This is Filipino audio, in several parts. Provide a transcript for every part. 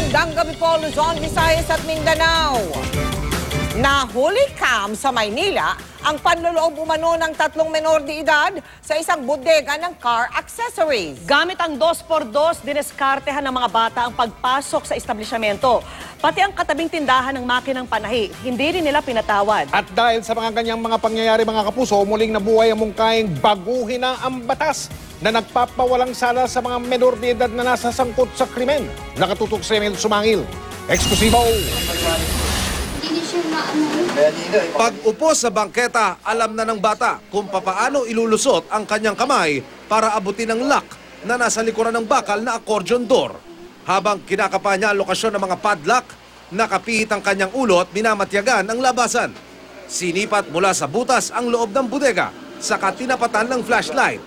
Magandang gabi po, Luzon, Visayas at Mindanao. Nahuli cam sa Maynila ang panloloob umano ng 3 menor de edad sa isang bodega ng car accessories. Gamit ang 2x2, dineskartehan ng mga bata ang pagpasok sa establishmento. Pati ang katabing tindahan ng makinang panahi, hindi rin nila pinatawad. At dahil sa mga ganyang mga pangyayari, mga kapuso, muling nabuhay ang mungkahing baguhin na ang batas na nagpapawalang sala sa mga menor de edad na nasasangkot sa krimen. Nakatutok si Emil Sumangil. Eksklusibo! Pag-upo sa bangketa, alam na ng bata kung papaano ilulusot ang kanyang kamay para abutin ang lock na nasa likuran ng bakal na accordion door. Habang kinakapa niya ang lokasyon ng mga padlock, nakapihit ang kanyang ulo at minamatyagan ang labasan. Sinipat mula sa butas ang loob ng bodega, saka tinapatan ng flashlight.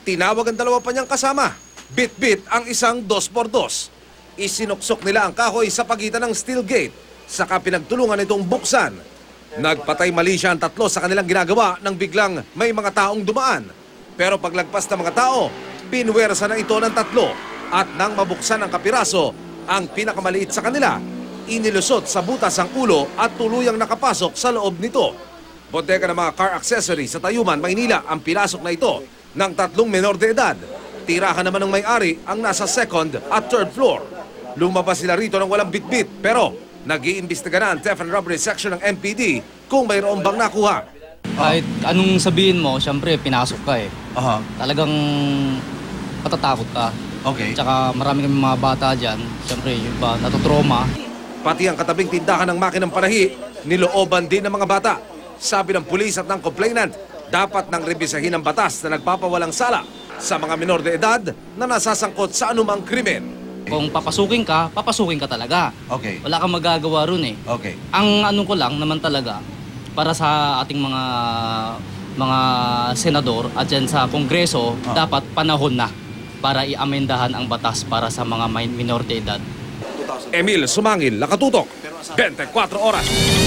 Tinawag ang dalawa pa niyang kasama. Bit-bit ang isang 2x2. Isinuksok nila ang kahoy sa pagitan ng steel gate, saka pinagtulungan itong buksan. Nagpatay mali siya ang 3 sa kanilang ginagawa nang biglang may mga taong dumaan. Pero paglagpas ng mga tao, pinwersa na ito ng 3 at nang mabuksan ang kapiraso, ang pinakamaliit sa kanila, inilusot sa butas ang ulo at tuluyang nakapasok sa loob nito. Bodega ng mga car accessories sa Tayuman, Maynila ang pinasok na ito ng 3 menor de edad. Tirahan naman ng may-ari ang nasa 2nd at 3rd floor. Lumabas sila rito ng walang bitbit pero nag-iimbestiga na ang Theft and Robbery Section ng MPD kung mayroon bang nakuha. Kahit anong sabihin mo, siyempre pinasok ka eh. Talagang matatakot ka. Okay. Tsaka marami kami mga bata dyan, siyempre yung iba natutroma. Pati ang katabing tindahan ng makinang panahi, nilooban din ng mga bata. Sabi ng pulis at ng complainant, dapat nang rebisahin ang batas na nagpapawalang sala sa mga menor de edad na nasasangkot sa anumang krimen. Kung papasukin ka talaga. Okay. Wala kang magagawa ron eh. Okay. Ang ano ko lang naman talaga, para sa ating mga senador at dyan sa kongreso, dapat panahon na para i-amendahan ang batas para sa mga minor de edad. Emil Sumangil, nakatutok, 24 oras.